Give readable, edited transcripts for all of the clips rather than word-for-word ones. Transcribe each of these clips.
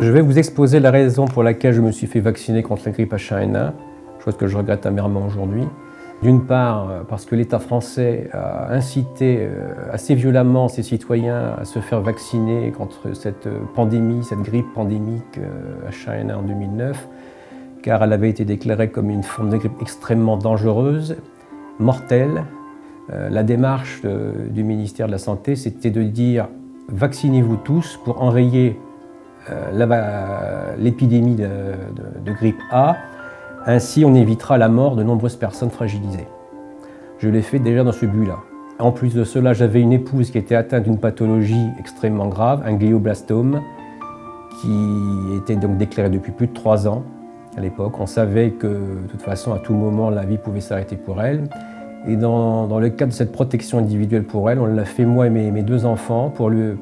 Je vais vous exposer la raison pour laquelle je me suis fait vacciner contre la grippe H1N1, chose que je regrette amèrement aujourd'hui. D'une part, parce que l'État français a incité assez violemment ses citoyens à se faire vacciner contre cette pandémie, cette grippe pandémique H1N1 en 2009, car elle avait été déclarée comme une forme de grippe extrêmement dangereuse, mortelle. La démarche du ministère de la Santé, c'était de dire « vaccinez-vous tous pour enrayer l'épidémie de grippe A, ainsi on évitera la mort de nombreuses personnes fragilisées ». Je l'ai fait déjà dans ce but-là. En plus de cela, j'avais une épouse qui était atteinte d'une pathologie extrêmement grave, un glioblastome, qui était donc déclaré depuis plus de 3 ans à l'époque. On savait que de toute façon, à tout moment, la vie pouvait s'arrêter pour elle. Et dans le cadre de cette protection individuelle pour elle, on l'a fait moi et mes 2 enfants,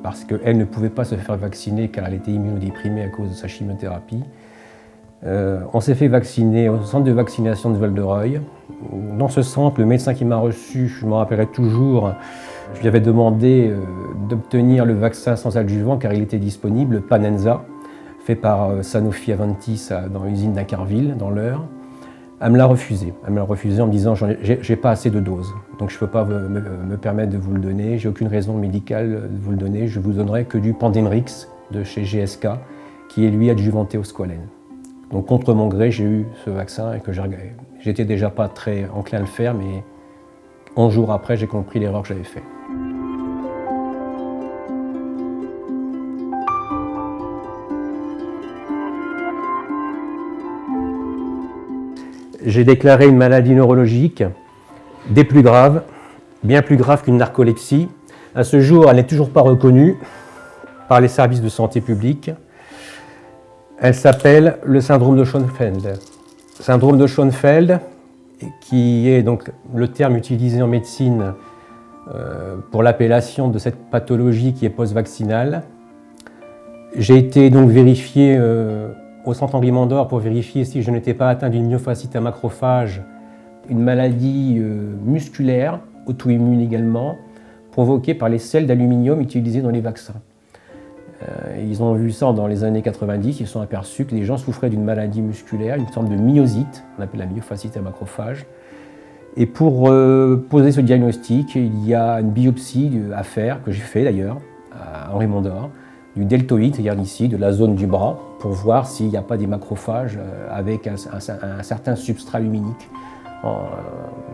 parce qu'elle ne pouvait pas se faire vacciner car elle était immunodéprimée à cause de sa chimiothérapie. On s'est fait vacciner au centre de vaccination de Val-de-Reuil. Dans ce centre, le médecin qui m'a reçu, je me rappellerai toujours, je lui avais demandé d'obtenir le vaccin sans adjuvant car il était disponible, le Panenza, fait par Sanofi Aventis dans l'usine d'Incarville, dans l'Eure. Elle me l'a refusé. Elle me l'a refusé en me disant « j'ai pas assez de doses, donc je ne peux pas me permettre de vous le donner, j'ai aucune raison médicale de vous le donner, je vous donnerai que du Pandemrix de chez GSK, qui est lui adjuvanté au squalène ». Donc contre mon gré, j'ai eu ce vaccin et que j'étais déjà pas très enclin à le faire, mais 11 jours après, j'ai compris l'erreur que j'avais faite. J'ai déclaré une maladie neurologique, des plus graves, bien plus grave qu'une narcolepsie. À ce jour, elle n'est toujours pas reconnue par les services de santé publique. Elle s'appelle le syndrome de Schoenfeld. Syndrome de Schoenfeld, qui est donc le terme utilisé en médecine pour l'appellation de cette pathologie qui est post-vaccinale. J'ai été donc vérifié au centre Henri Mandor pour vérifier si je n'étais pas atteint d'une myofasciite à macrophages, une maladie musculaire, auto-immune également, provoquée par les sels d'aluminium utilisés dans les vaccins. Ils ont vu ça dans les années 90, ils se sont aperçus que les gens souffraient d'une maladie musculaire, une forme de myosite, on appelle la myofasciite à macrophages. Et pour poser ce diagnostic, il y a une biopsie à faire, que j'ai fait d'ailleurs, à Henri Mandor, du deltoïde, c'est-à-dire ici, de la zone du bras, pour voir s'il n'y a pas des macrophages avec un certain substrat luminique.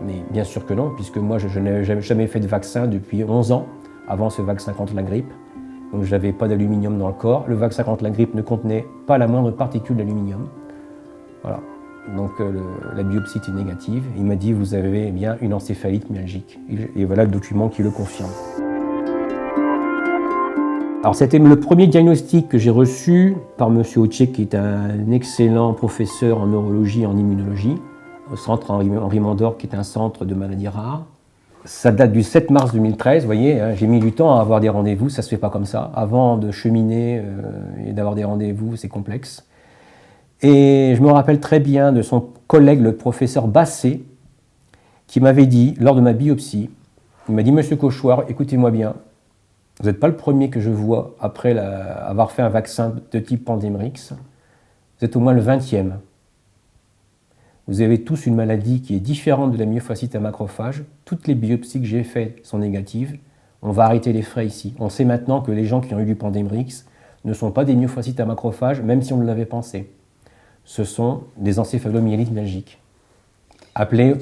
Mais bien sûr que non, puisque moi je n'ai jamais fait de vaccin depuis 11 ans, avant ce vaccin contre la grippe. Donc je n'avais pas d'aluminium dans le corps. Le vaccin contre la grippe ne contenait pas la moindre particule d'aluminium. Voilà. Donc la biopsie était négative. Il m'a dit vous avez bien une encéphalite myalgique. Et voilà le document qui le confirme. Alors c'était le premier diagnostic que j'ai reçu par M. Autier, qui est un excellent professeur en neurologie et en immunologie, au centre Henri Mandor, qui est un centre de maladies rares. Ça date du 7 mars 2013, vous voyez, hein, j'ai mis du temps à avoir des rendez-vous, ça ne se fait pas comme ça. Avant de cheminer et d'avoir des rendez-vous, c'est complexe. Et je me rappelle très bien de son collègue, le professeur Basset, qui m'avait dit, lors de ma biopsie, il m'a dit « Monsieur Cauchoir, écoutez-moi bien, vous n'êtes pas le premier que je vois après avoir fait un vaccin de type Pandemrix, vous êtes au moins le 20e. Vous avez tous une maladie qui est différente de la myofasciite à macrophages. Toutes les biopsies que j'ai faites sont négatives. On va arrêter les frais ici. On sait maintenant que les gens qui ont eu du Pandemrix ne sont pas des myofasciites à macrophages, même si on l'avait pensé. Ce sont des encéphalomyélites myalgiques, appelés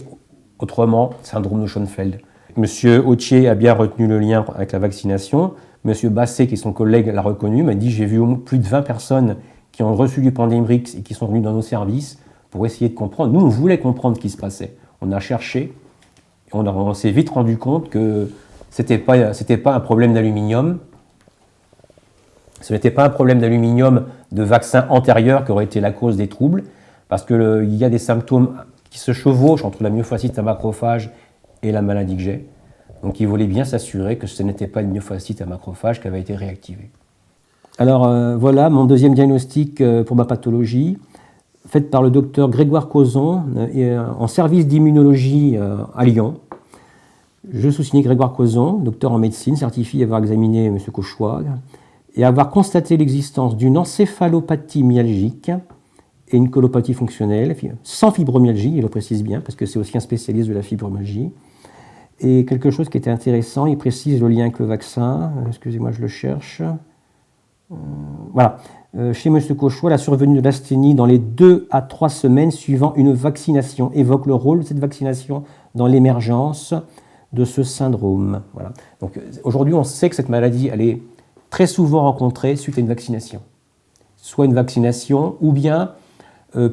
autrement syndrome de Schoenfeld. Monsieur Autier a bien retenu le lien avec la vaccination. Monsieur Basset, qui est son collègue, l'a reconnu, m'a dit « J'ai vu plus de 20 personnes qui ont reçu du Pandemrix et qui sont venues dans nos services pour essayer de comprendre. » Nous, on voulait comprendre ce qui se passait. On a cherché et on s'est vite rendu compte que ce n'était pas un problème d'aluminium. Ce n'était pas un problème d'aluminium de vaccin antérieur qui aurait été la cause des troubles, parce qu'il y a des symptômes qui se chevauchent entre la myofasciite à macrophages et la maladie que j'ai. Donc il voulait bien s'assurer que ce n'était pas une myofasciite à macrophages qui avait été réactivée. Alors voilà mon deuxième diagnostic pour ma pathologie, faite par le docteur Grégoire Cauzon, en service d'immunologie à Lyon. Je sous-signais Grégoire Cauzon, docteur en médecine, certifié avoir examiné M. Cauchoir, et avoir constaté l'existence d'une encéphalopathie myalgique et une colopathie fonctionnelle, sans fibromyalgie, il le précise bien, parce que c'est aussi un spécialiste de la fibromyalgie. Et quelque chose qui était intéressant, il précise le lien avec le vaccin. Excusez-moi, je le cherche. Voilà. Chez M. Cauchois, la survenue de l'asthénie dans les 2 à 3 semaines suivant une vaccination évoque le rôle de cette vaccination dans l'émergence de ce syndrome. Voilà. Donc aujourd'hui, on sait que cette maladie, elle est très souvent rencontrée suite à une vaccination. Soit une vaccination, ou bien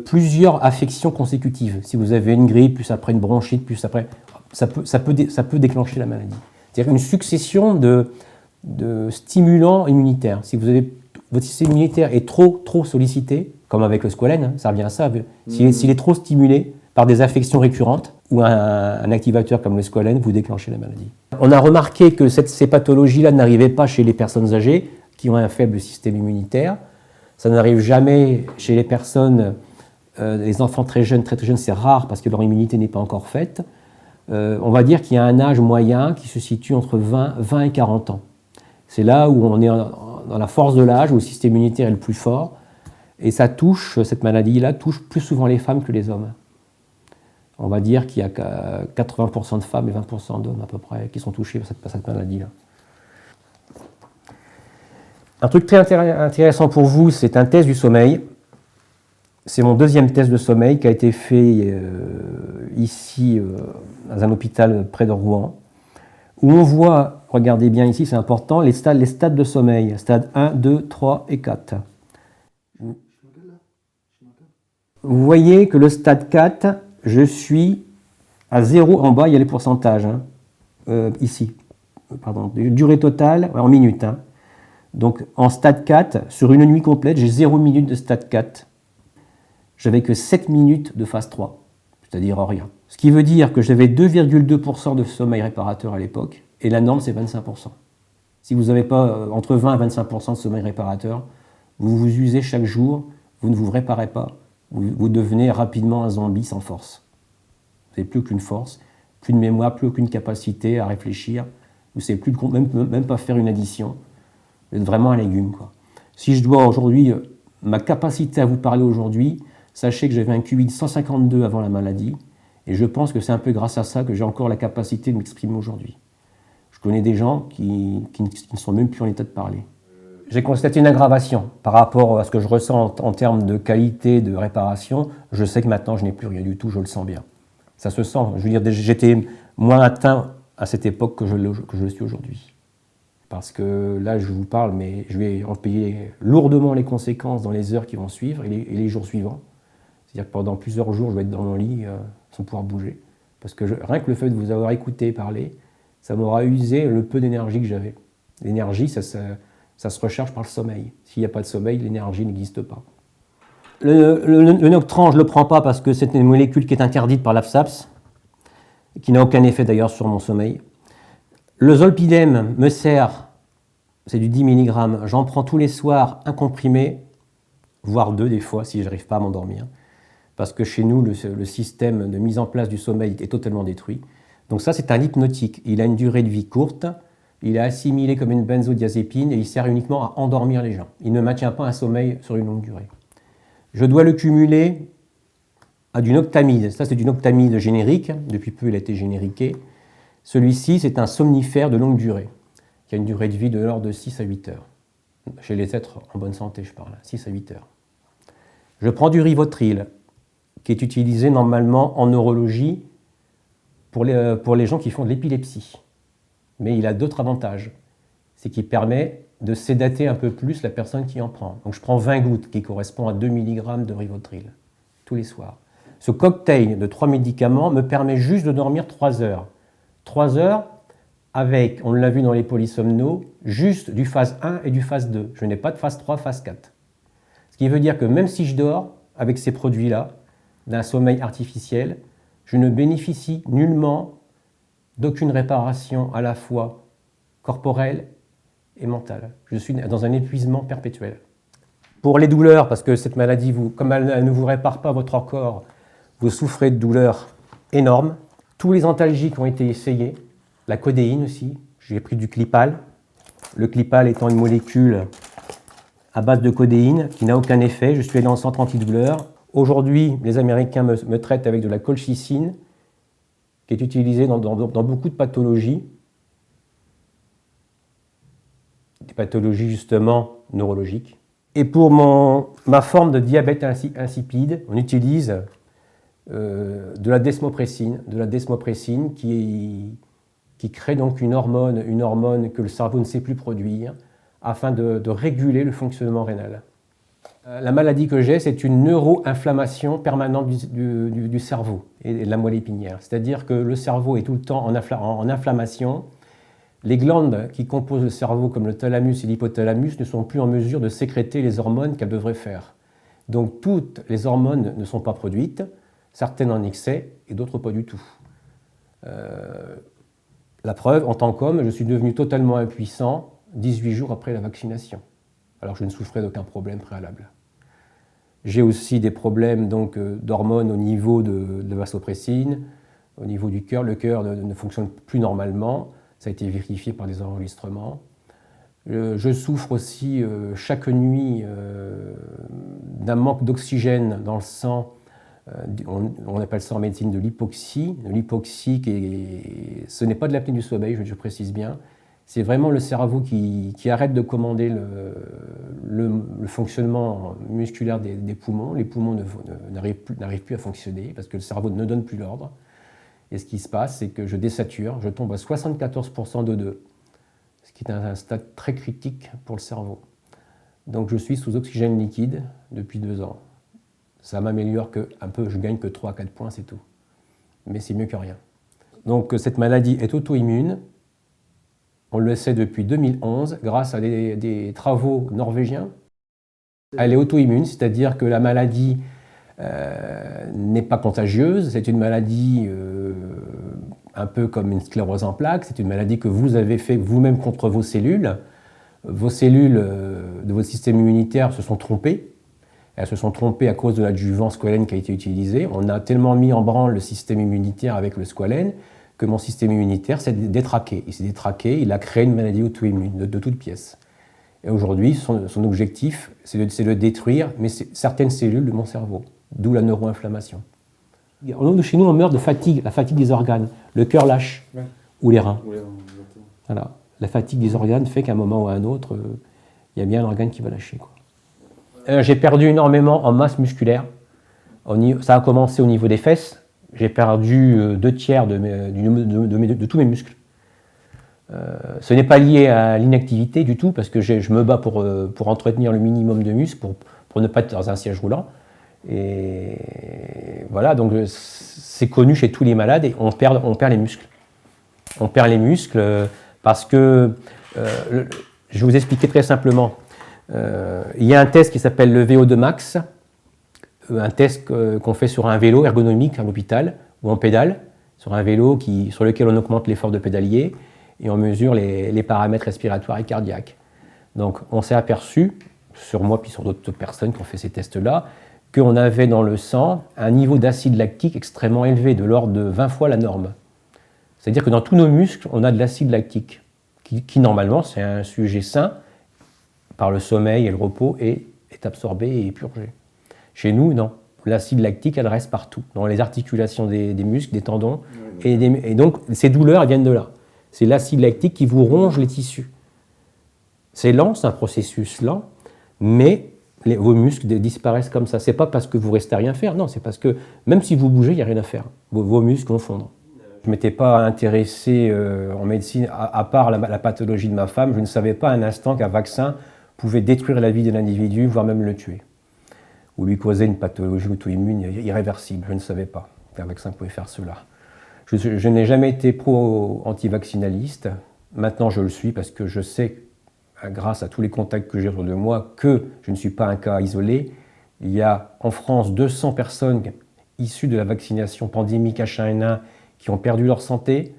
plusieurs affections consécutives. Si vous avez une grippe, plus après une bronchite, plus après... Ça peut déclencher la maladie. C'est-à-dire une succession de stimulants immunitaires. Si votre système immunitaire est trop sollicité, comme avec le squalène, hein, ça revient à ça. S'il est trop stimulé par des affections récurrentes ou un activateur comme le squalène, vous déclenchez la maladie. On a remarqué que ces pathologies-là n'arrivaient pas chez les personnes âgées qui ont un faible système immunitaire. Ça n'arrive jamais chez les personnes, les enfants très jeunes, c'est rare parce que leur immunité n'est pas encore faite. On va dire qu'il y a un âge moyen qui se situe entre 20 et 40 ans. C'est là où on est dans la force de l'âge, où le système immunitaire est le plus fort. Et cette maladie-là touche plus souvent les femmes que les hommes. On va dire qu'il y a 80% de femmes et 20% d'hommes à peu près qui sont touchés par cette maladie-là. Un truc très intéressant pour vous, c'est un test du sommeil. C'est mon deuxième test de sommeil qui a été fait ici, dans un hôpital près de Rouen, où on voit, regardez bien ici, c'est important, les stades de sommeil, stades 1, 2, 3 et 4. Vous voyez que le stade 4, je suis à 0 en bas, il y a les pourcentages, hein, ici, pardon, durée totale en minutes. Hein. Donc en stade 4, sur une nuit complète, j'ai 0 minutes de stade 4. J'avais que 7 minutes de phase 3, c'est-à-dire rien. Ce qui veut dire que j'avais 2,2% de sommeil réparateur à l'époque, et la norme c'est 25%. Si vous n'avez pas entre 20 et 25% de sommeil réparateur, vous vous usez chaque jour, vous ne vous réparez pas, vous devenez rapidement un zombie sans force. Vous n'avez plus aucune force, plus de mémoire, plus aucune capacité à réfléchir, vous ne savez plus même pas faire une addition. Vous êtes vraiment un légume, quoi. Si je dois aujourd'hui, ma capacité à vous parler aujourd'hui, sachez que j'avais un QI de 152 avant la maladie, et je pense que c'est un peu grâce à ça que j'ai encore la capacité de m'exprimer aujourd'hui. Je connais des gens qui ne sont même plus en état de parler. J'ai constaté une aggravation par rapport à ce que je ressens en termes de qualité de réparation. Je sais que maintenant, je n'ai plus rien du tout, je le sens bien. Ça se sent. Je veux dire, j'étais moins atteint à cette époque que je le suis aujourd'hui. Parce que là, je vous parle, mais je vais en payer lourdement les conséquences dans les heures qui vont suivre et les jours suivants. C'est-à-dire que pendant plusieurs jours, je vais être dans mon lit sans pouvoir bouger. Parce que rien que le fait de vous avoir écouté parler, ça m'aura usé le peu d'énergie que j'avais. L'énergie, ça se recharge par le sommeil. S'il n'y a pas de sommeil, l'énergie n'existe pas. Le Noctran, je ne le prends pas parce que c'est une molécule qui est interdite par l'AFSAPS, qui n'a aucun effet d'ailleurs sur mon sommeil. Le Zolpidem me sert, c'est du 10 mg, j'en prends tous les soirs un comprimé, voire 2 des fois si je n'arrive pas à m'endormir. Parce que chez nous, le système de mise en place du sommeil est totalement détruit. Donc ça, c'est un hypnotique. Il a une durée de vie courte, il est assimilé comme une benzodiazépine et il sert uniquement à endormir les gens. Il ne maintient pas un sommeil sur une longue durée. Je dois le cumuler à du Noctamide. Ça, c'est du Noctamide générique. Depuis peu, il a été génériqué. Celui-ci, c'est un somnifère de longue durée, qui a une durée de vie de l'ordre de 6 à 8 heures. Chez les êtres en bonne santé, je parle, 6 à 8 heures. Je prends du Rivotril, qui est utilisé normalement en neurologie pour les gens qui font de l'épilepsie. Mais il a d'autres avantages. C'est qu'il permet de sédater un peu plus la personne qui en prend. Donc je prends 20 gouttes, qui correspond à 2 mg de Rivotril, tous les soirs. Ce cocktail de 3 médicaments me permet juste de dormir 3 heures. 3 heures avec, on l'a vu dans les polysomnos, juste du phase 1 et du phase 2. Je n'ai pas de phase 3, phase 4. Ce qui veut dire que même si je dors avec ces produits-là, d'un sommeil artificiel, je ne bénéficie nullement d'aucune réparation à la fois corporelle et mentale. Je suis dans un épuisement perpétuel. Pour les douleurs, parce que cette maladie, comme elle ne vous répare pas votre corps, vous souffrez de douleurs énormes. Tous les antalgiques ont été essayés, la codéine aussi, j'ai pris du Clipal. Le Clipal étant une molécule à base de codéine qui n'a aucun effet. Je suis allé en centre antidouleur. Aujourd'hui, les Américains me traitent avec de la colchicine qui est utilisée dans beaucoup de pathologies. Des pathologies justement neurologiques. Et pour ma forme de diabète insipide, on utilise de la desmopressine qui crée donc une hormone que le cerveau ne sait plus produire afin de réguler le fonctionnement rénal. La maladie que j'ai, c'est une neuro-inflammation permanente du cerveau et de la moelle épinière. C'est-à-dire que le cerveau est tout le temps en inflammation. Les glandes qui composent le cerveau, comme le thalamus et l'hypothalamus, ne sont plus en mesure de sécréter les hormones qu'elles devraient faire. Donc toutes les hormones ne sont pas produites, certaines en excès et d'autres pas du tout. La preuve, en tant qu'homme, je suis devenu totalement impuissant 18 jours après la vaccination, alors que je ne souffrais d'aucun problème préalable. J'ai aussi des problèmes d'hormones au niveau de vasopressine, au niveau du cœur. Le cœur ne fonctionne plus normalement. Ça a été vérifié par des enregistrements. Je souffre aussi chaque nuit d'un manque d'oxygène dans le sang. On appelle ça en médecine de l'hypoxie. L'hypoxie, ce n'est pas de l'apnée du sommeil, je précise bien. C'est vraiment le cerveau qui arrête de commander le fonctionnement musculaire des poumons. Les poumons n'arrivent plus à fonctionner parce que le cerveau ne donne plus l'ordre. Et ce qui se passe, c'est que je désature, je tombe à 74% d'O2, ce qui est un stade très critique pour le cerveau. Donc je suis sous oxygène liquide depuis 2 ans. Ça m'améliore un peu, je gagne que 3 à 4 points, c'est tout. Mais c'est mieux que rien. Donc cette maladie est auto-immune. On le sait depuis 2011, grâce à des travaux norvégiens. Elle est auto-immune, c'est-à-dire que la maladie n'est pas contagieuse. C'est une maladie un peu comme une sclérose en plaques. C'est une maladie que vous avez fait vous-même contre vos cellules. Vos cellules de votre système immunitaire se sont trompées. Elles se sont trompées à cause de l'adjuvant squalène qui a été utilisé. On a tellement mis en branle le système immunitaire avec le squalène que mon système immunitaire s'est détraqué. Il s'est détraqué, il a créé une maladie auto-immune de toutes pièces. Et aujourd'hui, son objectif, c'est de détruire certaines cellules de mon cerveau, d'où la neuroinflammation. Chez nous, on meurt de fatigue, la fatigue des organes. Le cœur lâche, ou les reins. Voilà. La fatigue des organes fait qu'à un moment ou à un autre, il y a bien un organe qui va lâcher, quoi. J'ai perdu énormément en masse musculaire. Ça a commencé au niveau des fesses. J'ai perdu 2/3 de tous mes muscles. Ce n'est pas lié à l'inactivité du tout, parce que je me bats pour entretenir le minimum de muscles, pour ne pas être dans un siège roulant. Et voilà, donc c'est connu chez tous les malades, et on perd les muscles. On perd les muscles parce que, je vais vous expliquer très simplement, il y a un test qui s'appelle le VO2 max, un test qu'on fait sur un vélo ergonomique à l'hôpital, ou en pédale, sur un vélo sur lequel on augmente l'effort de pédalier, et on mesure les paramètres respiratoires et cardiaques. Donc on s'est aperçu, sur moi puis sur d'autres personnes qui ont fait ces tests-là, qu'on avait dans le sang un niveau d'acide lactique extrêmement élevé, de l'ordre de 20 fois la norme. C'est-à-dire que dans tous nos muscles, on a de l'acide lactique, qui normalement, c'est un sujet sain, par le sommeil et le repos, est absorbé et purgé. Chez nous, non. L'acide lactique, elle reste partout, dans les articulations des muscles, des tendons. Et donc, ces douleurs, elles viennent de là. C'est l'acide lactique qui vous ronge les tissus. C'est lent, c'est un processus lent, mais vos muscles disparaissent comme ça. C'est pas parce que vous restez à rien faire, non, c'est parce que même si vous bougez, il n'y a rien à faire. Vos muscles vont fondre. Je ne m'étais pas intéressé en médecine, à part la pathologie de ma femme, je ne savais pas un instant qu'un vaccin pouvait détruire la vie de l'individu, voire même le tuer, ou lui causer une pathologie auto-immune irréversible. Je ne savais pas qu'un vaccin pouvait faire cela. Je n'ai jamais été pro-antivaccinaliste. Maintenant, je le suis parce que je sais, grâce à tous les contacts que j'ai autour de moi, que je ne suis pas un cas isolé. Il y a en France 200 personnes issues de la vaccination pandémique H1N1 qui ont perdu leur santé.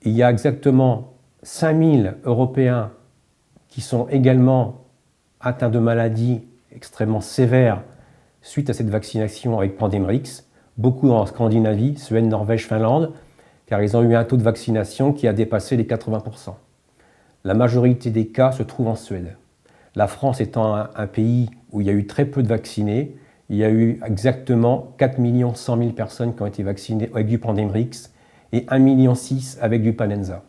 Il y a exactement 5000 Européens qui sont également atteints de maladies extrêmement sévères suite à cette vaccination avec Pandemrix. Beaucoup en Scandinavie, Suède, Norvège, Finlande, car ils ont eu un taux de vaccination qui a dépassé les 80%. La majorité des cas se trouvent en Suède. La France étant un pays où il y a eu très peu de vaccinés, il y a eu exactement 4 100 000 personnes qui ont été vaccinées avec du Pandemrix et 1,6 million avec du Panenza.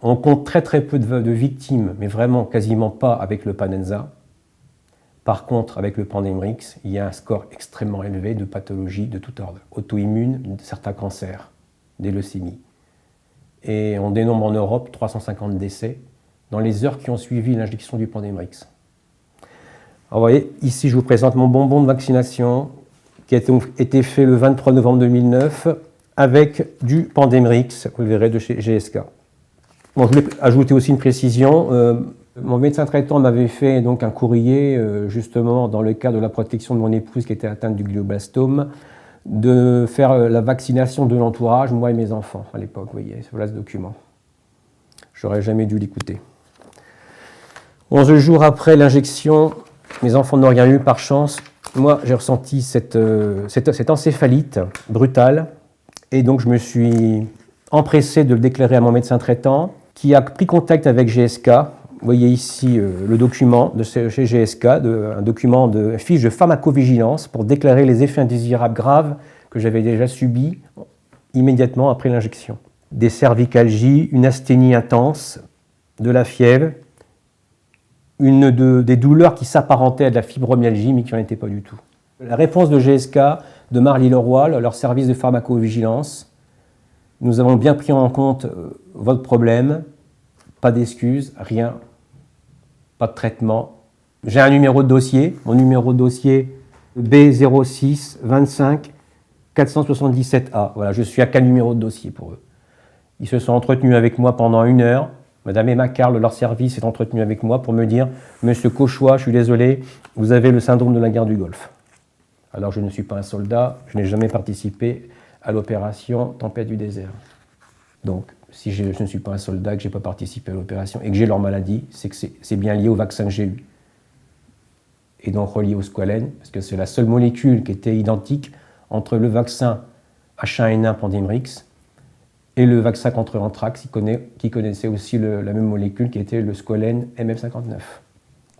On compte très peu de victimes, mais vraiment quasiment pas avec le Panenza. Par contre, avec le Pandemrix, il y a un score extrêmement élevé de pathologies de tout ordre, auto-immunes, certains cancers, des leucémies. Et on dénombre en Europe 350 décès dans les heures qui ont suivi l'injection du Pandemrix. Alors, vous voyez, ici je vous présente mon bonbon de vaccination qui a été fait le 23 novembre 2009 avec du Pandemrix, vous le verrez, de chez GSK. Bon, je voulais ajouter aussi une précision. Mon médecin traitant m'avait fait donc un courrier, justement, dans le cadre de la protection de mon épouse qui était atteinte du glioblastome, de faire la vaccination de l'entourage, moi et mes enfants, à l'époque, vous voyez, voilà ce document. J'aurais jamais dû l'écouter. 11 jours après l'injection, mes enfants n'ont rien eu par chance. Moi, j'ai ressenti cette encéphalite brutale, et donc je me suis empressé de le déclarer à mon médecin traitant, qui a pris contact avec GSK. Vous voyez ici le document de chez GSK, un document de fiche de pharmacovigilance pour déclarer les effets indésirables graves que j'avais déjà subis immédiatement après l'injection. Des cervicalgies, une asthénie intense, de la fièvre, des douleurs qui s'apparentaient à de la fibromyalgie mais qui n'en étaient pas du tout. La réponse de GSK, de Marly-le-Roi, leur service de pharmacovigilance: nous avons bien pris en compte votre problème, pas d'excuses, rien. Pas de traitement. J'ai un numéro de dossier, mon numéro de dossier B06 25 477A. Voilà, je suis à quel numéro de dossier pour eux. Ils se sont entretenus avec moi pendant 1 heure. Madame Emma Carl de leur service s'est entretenue avec moi pour me dire: Monsieur Cauchois, je suis désolé, vous avez le syndrome de la guerre du Golfe. Alors je ne suis pas un soldat, je n'ai jamais participé à l'opération Tempête du désert. Donc, si je ne suis pas un soldat, que je n'ai pas participé à l'opération et que j'ai leur maladie, c'est que c'est bien lié au vaccin que j'ai eu. Et donc relié au squalène, parce que c'est la seule molécule qui était identique entre le vaccin H1N1 Pandemrix et le vaccin contre l'anthrax, qui connaissait aussi la même molécule qui était le squalène MF59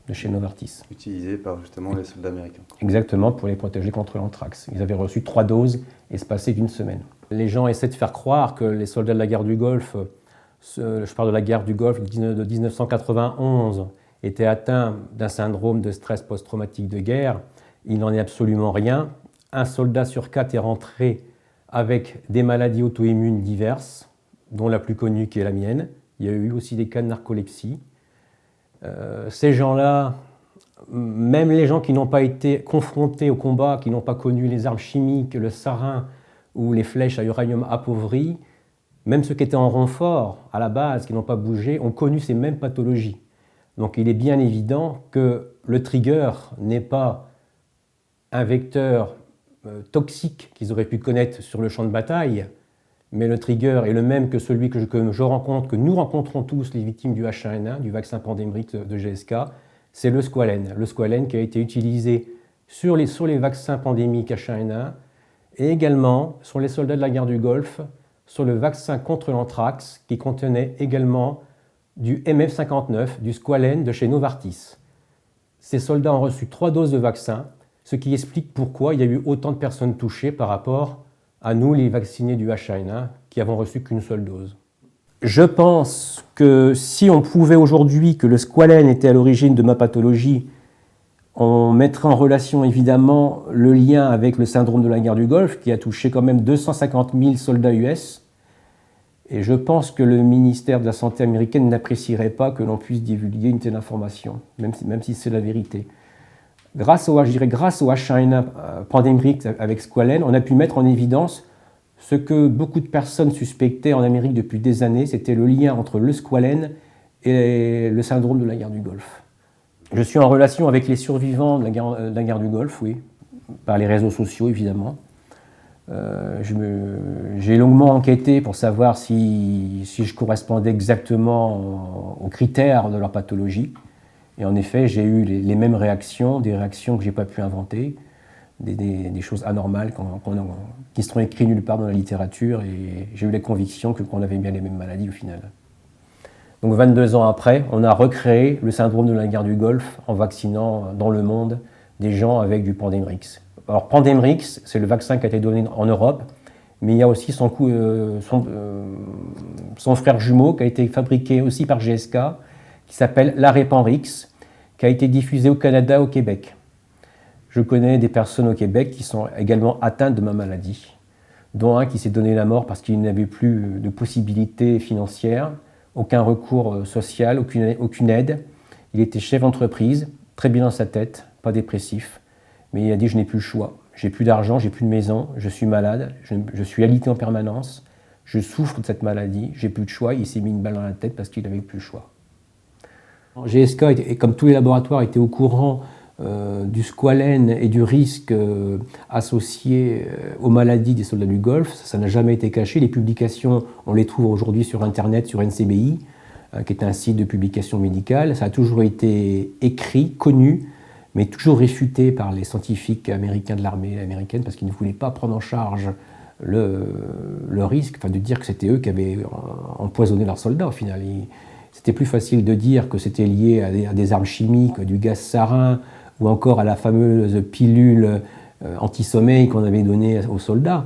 de chez Novartis. Utilisé par justement les soldats américains. Exactement, pour les protéger contre l'anthrax. Ils avaient reçu 3 doses espacées d'1 semaine. Les gens essaient de faire croire que les soldats de la guerre du Golfe, je parle de la guerre du Golfe de 1991, étaient atteints d'un syndrome de stress post-traumatique de guerre. Il n'en est absolument rien. Un soldat sur 4 est rentré avec des maladies auto-immunes diverses, dont la plus connue qui est la mienne. Il y a eu aussi des cas de narcolepsie. Ces gens-là, même les gens qui n'ont pas été confrontés au combat, qui n'ont pas connu les armes chimiques, le sarin ou les flèches à uranium appauvri, même ceux qui étaient en renfort à la base, qui n'ont pas bougé, ont connu ces mêmes pathologies. Donc il est bien évident que le trigger n'est pas un vecteur toxique qu'ils auraient pu connaître sur le champ de bataille, mais le trigger est le même que celui que je rencontre, que nous rencontrons tous les victimes du H1N1, du vaccin Pandemrix de GSK, c'est le squalène. Le squalène qui a été utilisé sur les vaccins pandémiques H1N1 et également sur les soldats de la guerre du Golfe, sur le vaccin contre l'anthrax qui contenait également du MF59, du squalène de chez Novartis. Ces soldats ont reçu 3 doses de vaccin, ce qui explique pourquoi il y a eu autant de personnes touchées par rapport à nous, les vaccinés du H1N1, qui n'avons reçu qu'une seule dose. Je pense que si on prouvait aujourd'hui que le squalène était à l'origine de ma pathologie, on mettrait en relation évidemment le lien avec le syndrome de la guerre du Golfe, qui a touché quand même 250 000 soldats US. Et je pense que le ministère de la Santé américaine n'apprécierait pas que l'on puisse divulguer une telle information, même si c'est la vérité. Grâce au H1N1 Pandemrix avec squalène, on a pu mettre en évidence ce que beaucoup de personnes suspectaient en Amérique depuis des années, c'était le lien entre le squalène et le syndrome de la guerre du Golfe. Je suis en relation avec les survivants de la guerre du Golfe, oui, par les réseaux sociaux évidemment. J'ai longuement enquêté pour savoir si je correspondais exactement aux critères de leur pathologie. Et en effet, j'ai eu les mêmes réactions, des réactions que je n'ai pas pu inventer, des choses anormales qui seront écrites nulle part dans la littérature, et j'ai eu la conviction qu'on avait bien les mêmes maladies au final. Donc 22 ans après, on a recréé le syndrome de la guerre du Golfe en vaccinant dans le monde des gens avec du Pandemrix. Alors Pandemrix, c'est le vaccin qui a été donné en Europe, mais il y a aussi son frère jumeau qui a été fabriqué aussi par GSK, qui s'appelle l'Arepanrix, qui a été diffusé au Canada, au Québec. Je connais des personnes au Québec qui sont également atteintes de ma maladie, dont un qui s'est donné la mort parce qu'il n'avait plus de possibilités financières, aucun recours social, aucune aide. Il était chef d'entreprise, très bien dans sa tête, pas dépressif, mais il a dit « je n'ai plus le choix, j'ai plus d'argent, j'ai plus de maison, je suis malade, je suis alité en permanence, je souffre de cette maladie, j'ai plus de choix », il s'est mis une balle dans la tête parce qu'il n'avait plus le choix. GSK, et comme tous les laboratoires, étaient au courant du squalène et du risque associé aux maladies des soldats du Golfe. Ça n'a jamais été caché. Les publications, on les trouve aujourd'hui sur Internet, sur NCBI, qui est un site de publication médicale. Ça a toujours été écrit, connu, mais toujours réfuté par les scientifiques américains de l'armée américaine parce qu'ils ne voulaient pas prendre en charge le risque, enfin de dire que c'était eux qui avaient empoisonné leurs soldats au final. C'était plus facile de dire que c'était lié à des armes chimiques, du gaz sarin, ou encore à la fameuse pilule anti-sommeil qu'on avait donnée aux soldats.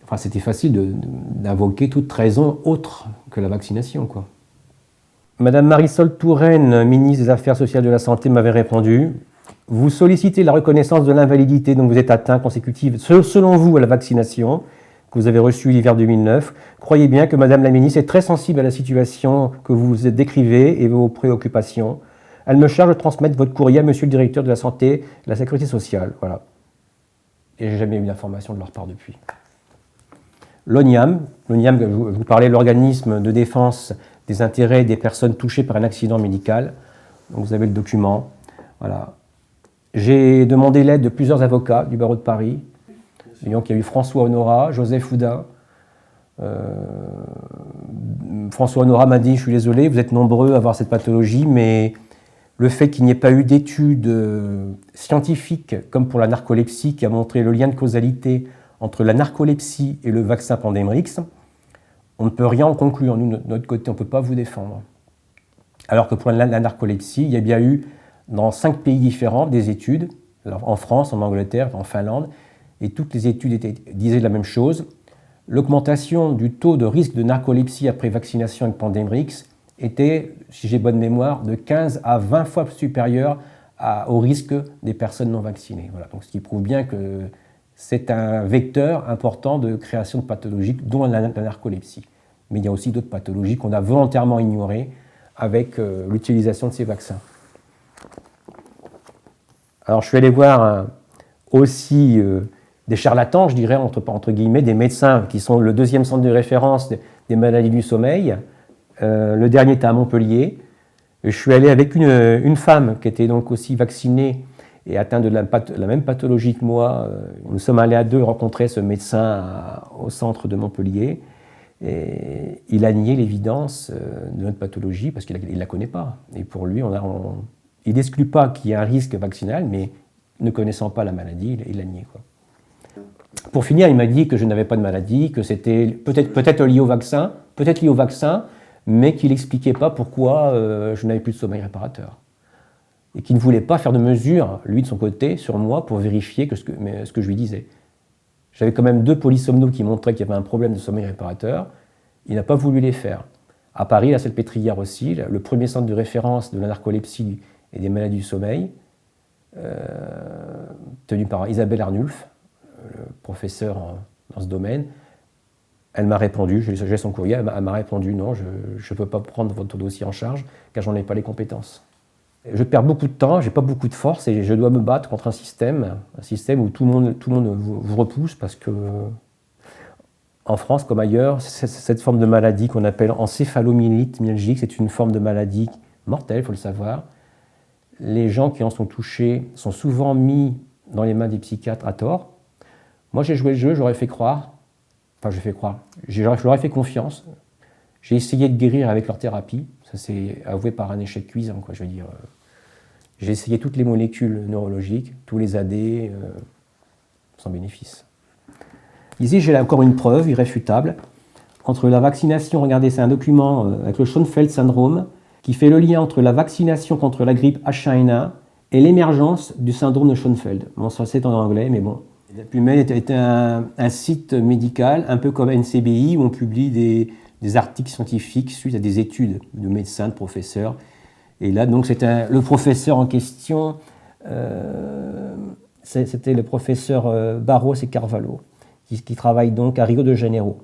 Enfin, c'était facile d'invoquer toute raison autre que la vaccination, quoi. Madame Marisol Touraine, ministre des Affaires sociales et de la Santé, m'avait répondu « Vous sollicitez la reconnaissance de l'invalidité dont vous êtes atteint consécutive, selon vous, à la vaccination que vous avez reçue l'hiver 2009. Croyez bien que Madame la ministre est très sensible à la situation que vous décrivez et vos préoccupations. Elle me charge de transmettre votre courrier à Monsieur le directeur de la Santé et de la Sécurité sociale. » Voilà. Et je n'ai jamais eu d'information de leur part depuis. L'ONIAM, je vous parlais, l'organisme de défense des intérêts des personnes touchées par un accident médical. Donc vous avez le document. Voilà. J'ai demandé l'aide de plusieurs avocats du barreau de Paris. Donc il y a eu François Honorat, Joseph Houdin. François Honorat m'a dit « Je suis désolé, vous êtes nombreux à avoir cette pathologie, mais le fait qu'il n'y ait pas eu d'études scientifiques, comme pour la narcolepsie, qui a montré le lien de causalité entre la narcolepsie et le vaccin Pandemrix, on ne peut rien en conclure. Nous, de notre côté, on ne peut pas vous défendre. » Alors que pour la narcolepsie, il y a bien eu, dans 5 pays différents, des études, en France, en Angleterre, en Finlande, et toutes les études disaient la même chose. L'augmentation du taux de risque de narcolepsie après vaccination avec Pandemrix était, si j'ai bonne mémoire, de 15 à 20 fois supérieure au risque des personnes non vaccinées. Voilà. Donc, ce qui prouve bien que c'est un vecteur important de création de pathologies, dont la narcolepsie. Mais il y a aussi d'autres pathologies qu'on a volontairement ignorées avec l'utilisation de ces vaccins. Alors, je suis allé voir aussi des charlatans, je dirais, entre guillemets, des médecins qui sont le deuxième centre de référence des maladies du sommeil. Le dernier était à Montpellier. Je suis allé avec une femme qui était donc aussi vaccinée et atteinte de la même pathologie que moi. Nous sommes allés à deux rencontrer ce médecin au centre de Montpellier. Et il a nié l'évidence de notre pathologie parce qu'il ne la connaît pas. Et pour lui, il n'exclut pas qu'il y ait un risque vaccinal, mais ne connaissant pas la maladie, il l'a nié, quoi. Pour finir, il m'a dit que je n'avais pas de maladie, que c'était peut-être lié au vaccin, mais qu'il n'expliquait pas pourquoi je n'avais plus de sommeil réparateur. Et qu'il ne voulait pas faire de mesures, lui de son côté, sur moi pour vérifier ce que je lui disais. J'avais quand même 2 polysomnos qui montraient qu'il y avait un problème de sommeil réparateur. Il n'a pas voulu les faire. À Paris, la Salpêtrière aussi, le premier centre de référence de la narcolepsie et des maladies du sommeil, tenu par Isabelle Arnulf, le professeur dans ce domaine. Elle m'a répondu, j'ai son courrier, elle m'a répondu « Non, je ne peux pas prendre votre dossier en charge car j'en ai pas les compétences ». Je perds beaucoup de temps, j'ai pas beaucoup de force et je dois me battre contre un système où tout le monde vous repousse parce que en France comme ailleurs, cette forme de maladie qu'on appelle encéphalomyélite myalgique, c'est une forme de maladie mortelle, il faut le savoir. Les gens qui en sont touchés sont souvent mis dans les mains des psychiatres à tort. Moi j'ai joué le jeu, je leur ai fait confiance. J'ai essayé de guérir avec leur thérapie. Ça s'est avoué par un échec cuisant, quoi, je veux dire. J'ai essayé toutes les molécules neurologiques, tous les AD, sans bénéfice. Ici, j'ai encore une preuve irréfutable. entre la vaccination, regardez, c'est un document avec le Schoenfeld syndrome, qui fait le lien entre la vaccination contre la grippe H1N1 et l'émergence du syndrome de Schoenfeld. Bon, ça c'est en anglais, mais bon. La PubMed était un site médical, un peu comme NCBI, où on publie des articles scientifiques suite à des études de médecins, de professeurs. Et là, donc, c'était le professeur en question, c'était le professeur Barros et Carvalho, qui travaillent donc à Rio de Janeiro.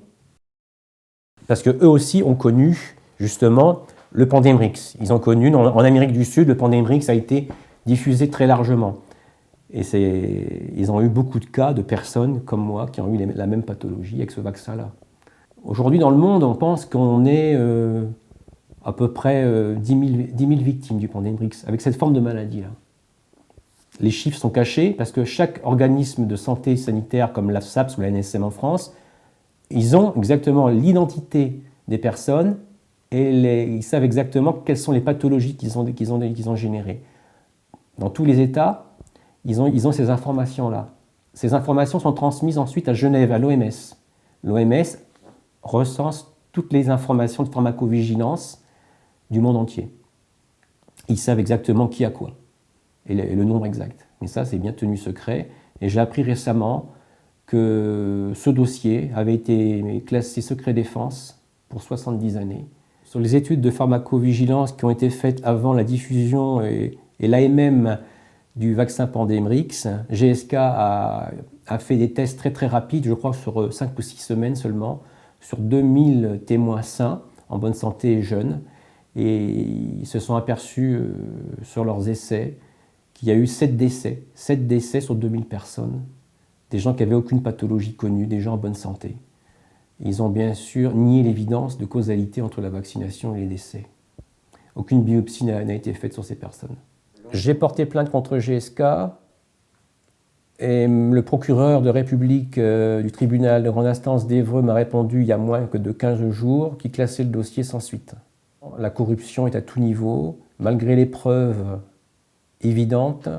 Parce qu'eux aussi ont connu, justement, le Pandemrix. Ils ont connu, en Amérique du Sud, le Pandemrix a été diffusé très largement. Et ils ont eu beaucoup de cas de personnes comme moi qui ont eu la même pathologie avec ce vaccin-là. Aujourd'hui, dans le monde, on pense qu'on est à peu près 10 000 victimes du Pandemrix, avec cette forme de maladie-là. Les chiffres sont cachés parce que chaque organisme de santé sanitaire, comme l'AFSAPS ou la NSM en France, ils ont exactement l'identité des personnes et ils savent exactement quelles sont les pathologies qu'ils ont générées. Dans tous les États, ils ont ces informations-là. Ces informations sont transmises ensuite à Genève, à l'OMS. L'OMS recense toutes les informations de pharmacovigilance du monde entier. Ils savent exactement qui a quoi et le nombre exact. Mais ça, c'est bien tenu secret. Et j'ai appris récemment que ce dossier avait été classé secret défense pour 70 années. Sur les études de pharmacovigilance qui ont été faites avant la diffusion et l'AMM du vaccin Pandemrix, GSK a fait des tests très très rapides, je crois sur 5 ou 6 semaines seulement, sur 2000 témoins sains, en bonne santé et jeunes, et ils se sont aperçus sur leurs essais qu'il y a eu 7 décès sur 2000 personnes, des gens qui n'avaient aucune pathologie connue, des gens en bonne santé. Ils ont bien sûr nié l'évidence de causalité entre la vaccination et les décès. Aucune biopsie n'a été faite sur ces personnes. J'ai porté plainte contre GSK et le procureur de République du tribunal de grande instance d'Évreux m'a répondu il y a moins que de 15 jours qu'il classait le dossier sans suite. La corruption est à tout niveau. Malgré les preuves évidentes,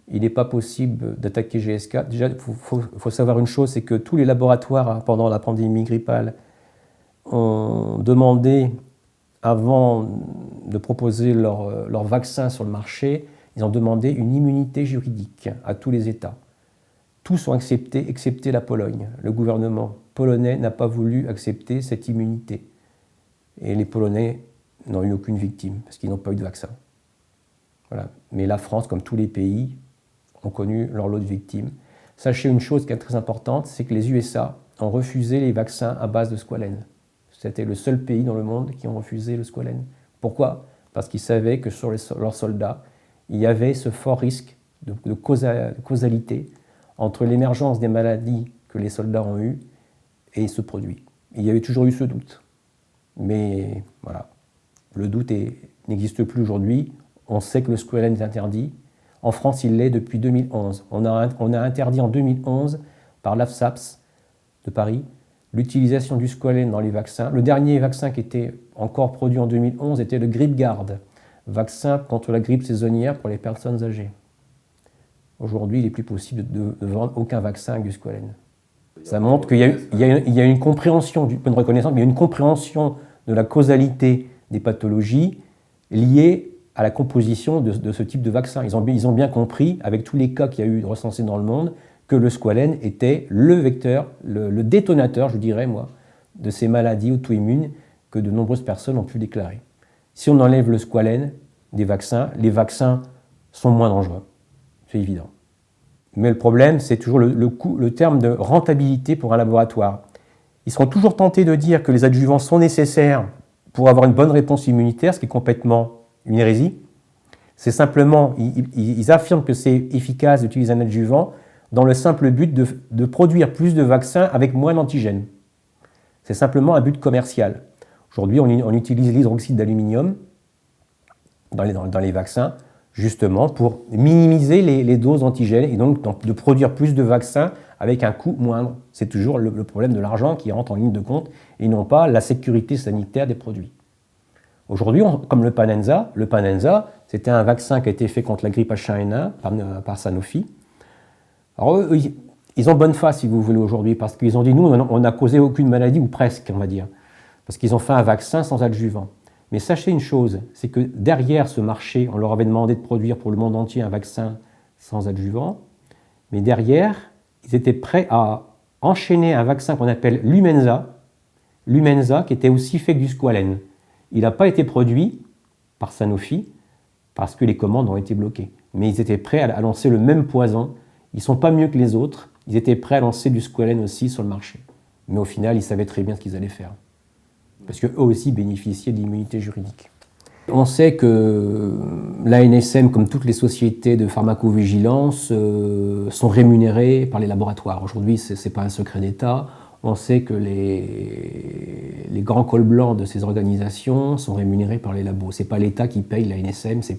il n'est pas possible d'attaquer GSK. Déjà, il faut savoir une chose, c'est que tous les laboratoires pendant la pandémie grippale ont demandé, avant de proposer leur vaccin sur le marché, ils ont demandé une immunité juridique à tous les États. Tous ont accepté, excepté la Pologne. Le gouvernement polonais n'a pas voulu accepter cette immunité. Et les Polonais n'ont eu aucune victime, parce qu'ils n'ont pas eu de vaccin. Voilà. Mais la France, comme tous les pays, ont connu leur lot de victimes. Sachez une chose qui est très importante, c'est que les USA ont refusé les vaccins à base de squalène. C'était le seul pays dans le monde qui ont refusé le squalène. Pourquoi ? Parce qu'ils savaient que sur leurs soldats, il y avait ce fort risque de causalité entre l'émergence des maladies que les soldats ont eues et ce produit. Il y avait toujours eu ce doute. Mais voilà, le doute n'existe plus aujourd'hui. On sait que le squalène est interdit. En France, il l'est depuis 2011. On a interdit en 2011, par l'AFSAPS de Paris, l'utilisation du squalène dans les vaccins. Le dernier vaccin qui était encore produit en 2011 était le GripGuard, vaccin contre la grippe saisonnière pour les personnes âgées. Aujourd'hui, il n'est plus possible de vendre aucun vaccin avec du squalène. Ça montre qu'il y a une compréhension, une reconnaissance, mais il y a une compréhension de la causalité des pathologies liées à la composition de ce type de vaccin. Ils ont bien compris, avec tous les cas qu'il y a eu recensés dans le monde, que le squalène était le vecteur, le détonateur, je dirais moi, de ces maladies auto-immunes que de nombreuses personnes ont pu déclarer. Si on enlève le squalène des vaccins, les vaccins sont moins dangereux. C'est évident. Mais le problème, c'est toujours le terme de rentabilité pour un laboratoire. Ils seront toujours tentés de dire que les adjuvants sont nécessaires pour avoir une bonne réponse immunitaire, ce qui est complètement une hérésie. C'est simplement, ils affirment que c'est efficace d'utiliser un adjuvant dans le simple but de produire plus de vaccins avec moins d'antigènes. C'est simplement un but commercial. Aujourd'hui, on utilise l'hydroxyde d'aluminium dans les vaccins, justement pour minimiser les doses d'antigènes et donc de produire plus de vaccins avec un coût moindre. C'est toujours le problème de l'argent qui rentre en ligne de compte et non pas la sécurité sanitaire des produits. Aujourd'hui, comme le Panenza, c'était un vaccin qui a été fait contre la grippe H1N1 par Sanofi. Alors eux, ils ont bonne face, si vous voulez, aujourd'hui, parce qu'ils ont dit, nous, on n'a causé aucune maladie, ou presque, on va dire. parce qu'ils ont fait un vaccin sans adjuvant. Mais sachez une chose, c'est que derrière ce marché, on leur avait demandé de produire pour le monde entier un vaccin sans adjuvant, mais derrière, ils étaient prêts à enchaîner un vaccin qu'on appelle l'Umenza, qui était aussi fait que du squalène. Il n'a pas été produit par Sanofi, parce que les commandes ont été bloquées. Mais ils étaient prêts à lancer le même poison. Ils ne sont pas mieux que les autres. Ils étaient prêts à lancer du squalène aussi sur le marché. Mais au final, ils savaient très bien ce qu'ils allaient faire. Parce qu'eux aussi bénéficiaient de l'immunité juridique. On sait que l'ANSM, comme toutes les sociétés de pharmacovigilance, sont rémunérées par les laboratoires. Aujourd'hui, ce n'est pas un secret d'État. On sait que les grands cols blancs de ces organisations sont rémunérés par les labos. Ce n'est pas l'État qui paye l'ANSM, c'est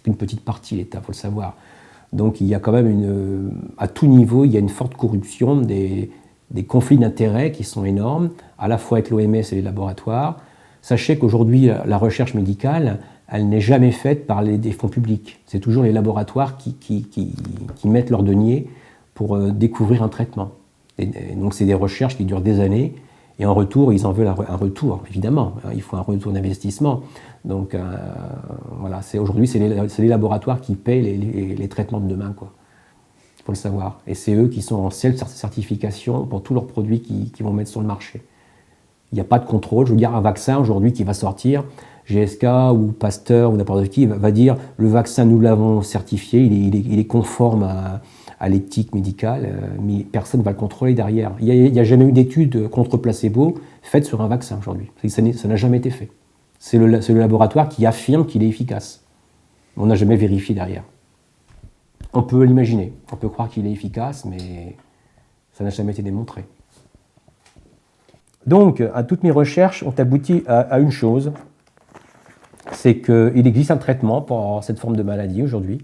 qu'une petite partie, l'État, il faut le savoir. Donc il y a quand même, à tout niveau, il y a une forte corruption, des conflits d'intérêts qui sont énormes, à la fois avec l'OMS et les laboratoires. Sachez qu'aujourd'hui, la recherche médicale, elle n'est jamais faite par des fonds publics. C'est toujours les laboratoires qui mettent leur denier pour découvrir un traitement. Et donc c'est des recherches qui durent des années, et en retour, ils en veulent un retour, évidemment. Il faut un retour d'investissement. Donc voilà, aujourd'hui, c'est les laboratoires qui payent les traitements de demain, quoi. Il faut le savoir. Et c'est eux qui sont en self-certification pour tous leurs produits qu'ils vont mettre sur le marché. Il n'y a pas de contrôle. Je veux dire, un vaccin aujourd'hui qui va sortir, GSK ou Pasteur ou n'importe qui va dire le vaccin, nous l'avons certifié, il est conforme à l'éthique médicale, mais personne ne va le contrôler derrière. Il n'y a jamais eu d'étude contre placebo faite sur un vaccin aujourd'hui. Ça n'a jamais été fait. C'est le laboratoire qui affirme qu'il est efficace. On n'a jamais vérifié derrière. On peut l'imaginer, on peut croire qu'il est efficace, mais ça n'a jamais été démontré. Donc, à toutes mes recherches ont abouti à une chose, c'est qu'il existe un traitement pour cette forme de maladie aujourd'hui.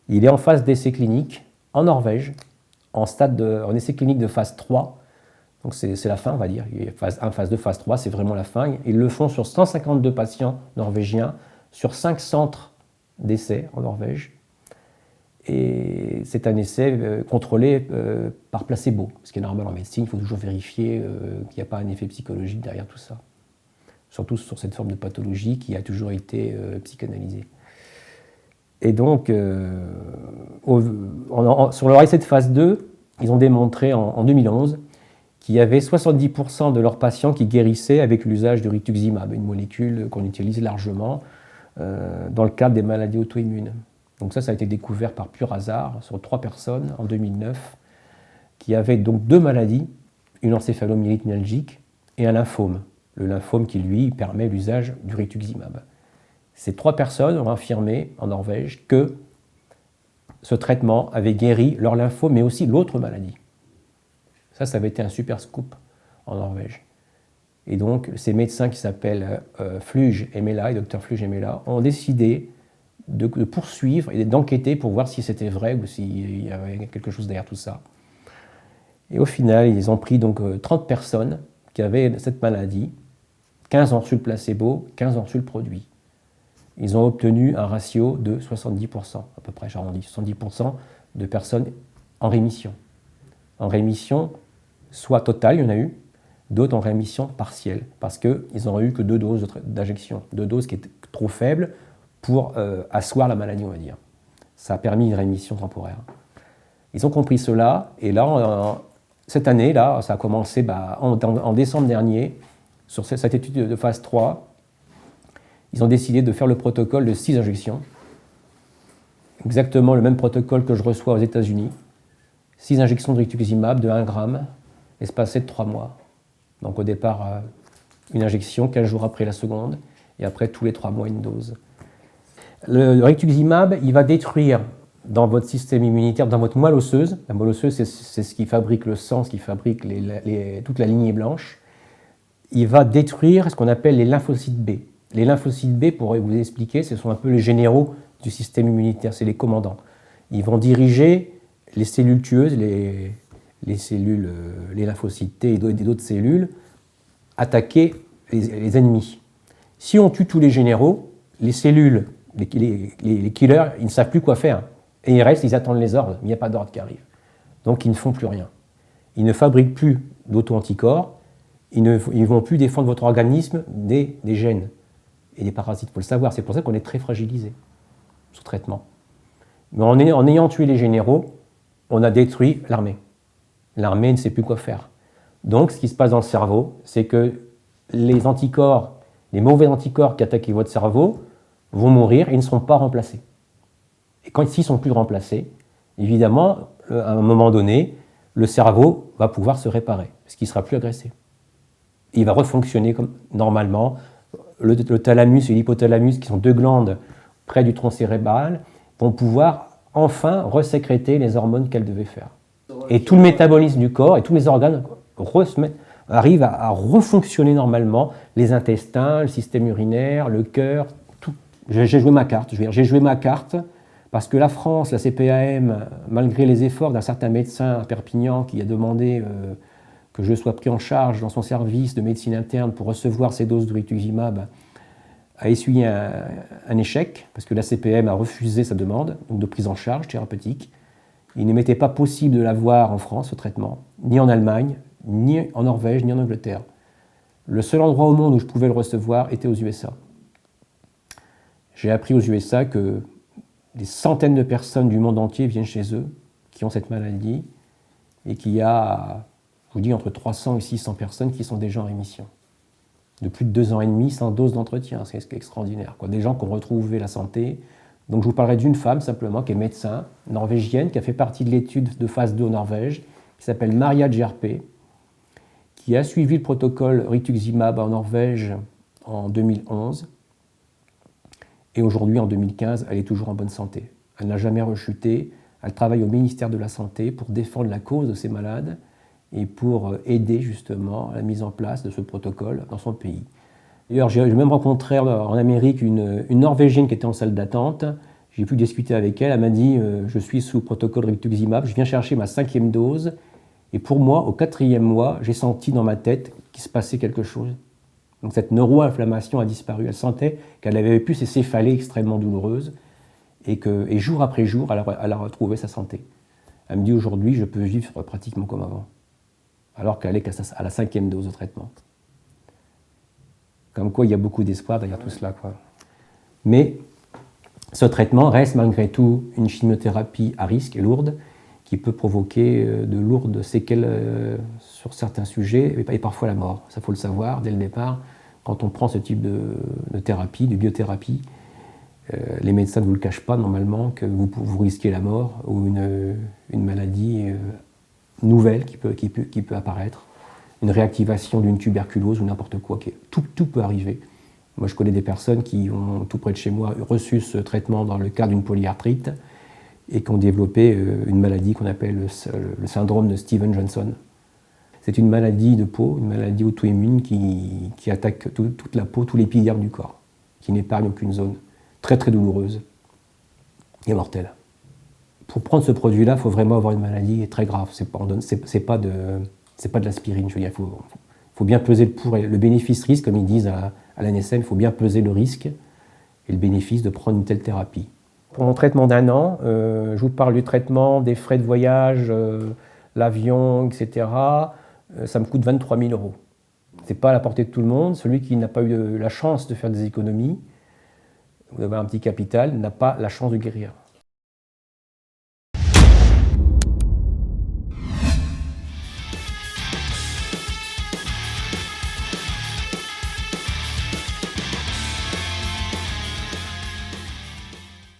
Il est en phase d'essai clinique en Norvège, en essai clinique de phase 3. Donc c'est la fin, on va dire. Il y a phase 1, phase 2, phase 3, c'est vraiment la fin. Ils le font sur 152 patients norvégiens, sur 5 centres d'essai en Norvège. Et c'est un essai contrôlé par placebo. Ce qui est normal en médecine, il faut toujours vérifier qu'il n'y a pas un effet psychologique derrière tout ça. Surtout sur cette forme de pathologie qui a toujours été psychanalysée. Et donc, sur leur essai de phase 2, ils ont démontré en 2011 qu'il y avait 70% de leurs patients qui guérissaient avec l'usage du rituximab, une molécule qu'on utilise largement dans le cadre des maladies auto-immunes. Donc ça a été découvert par pur hasard sur 3 personnes en 2009 qui avaient donc 2 maladies, une encéphalomyélite myalgique et un lymphome. Le lymphome qui, lui, permet l'usage du rituximab. Ces 3 personnes ont affirmé en Norvège que ce traitement avait guéri leur lymphome, mais aussi l'autre maladie. Ça avait été un super scoop en Norvège. Et donc, ces médecins qui s'appellent Fluge et Mella, et Dr Fluge et Mella, ont décidé de poursuivre et d'enquêter pour voir si c'était vrai ou s'il y avait quelque chose derrière tout ça. Et au final, ils ont pris donc 30 personnes qui avaient cette maladie, 15 ont reçu le placebo, 15 ont reçu le produit. Ils ont obtenu un ratio de 70%, à peu près, j'arrondis, 70% de personnes en rémission. En rémission, soit totale, il y en a eu, d'autres en rémission partielle, parce qu'ils n'ont eu que 2 doses d'injection, 2 doses qui étaient trop faibles pour asseoir la maladie, on va dire. Ça a permis une rémission temporaire. Ils ont compris cela, et là, cette année, là, ça a commencé en décembre dernier, sur cette étude de phase 3, ils ont décidé de faire le protocole de 6 injections, exactement le même protocole que je reçois aux États-Unis, 6 injections de rituximab de 1 gramme, espacées de 3 mois. Donc au départ, une injection, 15 jours après la seconde, et après tous les 3 mois, une dose. Le rituximab, il va détruire dans votre système immunitaire, dans votre moelle osseuse. La moelle osseuse, c'est ce qui fabrique le sang, ce qui fabrique toute la lignée blanche. Il va détruire ce qu'on appelle les lymphocytes B. Les lymphocytes B, pour vous expliquer, ce sont un peu les généraux du système immunitaire, c'est les commandants. Ils vont diriger les cellules tueuses, les cellules, les lymphocytes T et d'autres cellules, attaquer les ennemis. Si on tue tous les généraux, les cellules, les killers, ils ne savent plus quoi faire. Et ils restent, ils attendent les ordres, mais il n'y a pas d'ordre qui arrive. Donc ils ne font plus rien. Ils ne fabriquent plus d'auto-anticorps, ils ne vont plus défendre votre organisme des gènes et des parasites. Il faut le savoir, c'est pour ça qu'on est très fragilisé sous traitement. Mais en ayant tué les généraux, on a détruit l'armée. L'armée ne sait plus quoi faire. Donc, ce qui se passe dans le cerveau, c'est que les anticorps, les mauvais anticorps qui attaquaient votre cerveau, vont mourir et ne seront pas remplacés. Et quand ils ne sont plus remplacés, évidemment, à un moment donné, le cerveau va pouvoir se réparer, parce qu'il ne sera plus agressé. Il va refonctionner comme normalement. Le thalamus et l'hypothalamus, qui sont deux glandes près du tronc cérébral, vont pouvoir enfin resécréter les hormones qu'elles devaient faire. Et tout le métabolisme du corps et tous les organes arrivent à refonctionner normalement, les intestins, le système urinaire, le cœur, tout. J'ai joué ma carte, j'ai joué ma carte parce que la France, la CPAM, malgré les efforts d'un certain médecin à Perpignan qui a demandé que je sois pris en charge dans son service de médecine interne pour recevoir ces doses de rituximab, a essuyé un échec, parce que la CPM a refusé sa demande donc de prise en charge thérapeutique. Il ne m'était pas possible de l'avoir en France, ce traitement, ni en Allemagne, ni en Norvège, ni en Angleterre. Le seul endroit au monde où je pouvais le recevoir était aux USA. J'ai appris aux USA que des centaines de personnes du monde entier viennent chez eux, qui ont cette maladie, et qu'il y a, je vous dis, entre 300 et 600 personnes qui sont déjà en rémission. De plus de 2 ans et demi sans dose d'entretien, c'est extraordinaire, quoi. Des gens qui ont retrouvé la santé. Donc je vous parlerai d'une femme simplement qui est médecin norvégienne, qui a fait partie de l'étude de phase 2 en Norvège, qui s'appelle Maria Djerpe, qui a suivi le protocole rituximab en Norvège en 2011. Et aujourd'hui, en 2015, elle est toujours en bonne santé. Elle n'a jamais rechuté. Elle travaille au ministère de la Santé pour défendre la cause de ces malades et pour aider justement à la mise en place de ce protocole dans son pays. D'ailleurs, j'ai même rencontré en Amérique une Norvégienne qui était en salle d'attente. J'ai pu discuter avec elle. Elle m'a dit je suis sous protocole rituximab, je viens chercher ma 5e dose. Et pour moi, au 4e mois, j'ai senti dans ma tête qu'il se passait quelque chose. Donc cette neuroinflammation a disparu. Elle sentait qu'elle avait plus ces céphalées extrêmement douloureuses et jour après jour, elle a retrouvé sa santé. Elle me dit aujourd'hui, je peux vivre pratiquement comme avant, alors qu'elle est à la 5e dose de traitement. Comme quoi, il y a beaucoup d'espoir derrière tout cela, quoi. Mais ce traitement reste malgré tout une chimiothérapie à risque et lourde, qui peut provoquer de lourdes séquelles sur certains sujets et parfois la mort. Ça, faut le savoir dès le départ. Quand on prend ce type de thérapie, de biothérapie, les médecins ne vous le cachent pas normalement que vous risquez la mort ou une maladie nouvelle qui peut apparaître, une réactivation d'une tuberculose ou n'importe quoi. Tout peut arriver. Moi, je connais des personnes qui ont, tout près de chez moi, reçu ce traitement dans le cadre d'une polyarthrite et qui ont développé une maladie qu'on appelle le syndrome de Stevens-Johnson. C'est une maladie de peau, une maladie auto-immune qui attaque toute la peau, tout l'épiderme du corps, qui n'épargne aucune zone, très très douloureuse et mortelle. Pour prendre ce produit-là, il faut vraiment avoir une maladie très grave. C'est pas de l'aspirine, je veux dire. Il faut bien peser le pour et le bénéfice-risque, comme ils disent à l'ANSM, il faut bien peser le risque et le bénéfice de prendre une telle thérapie. Pour mon traitement d'1 an, je vous parle du traitement, des frais de voyage, l'avion, etc. Ça me coûte 23 000 €. Ce n'est pas à la portée de tout le monde. Celui qui n'a pas eu la chance de faire des économies, ou d'avoir un petit capital, n'a pas la chance de guérir.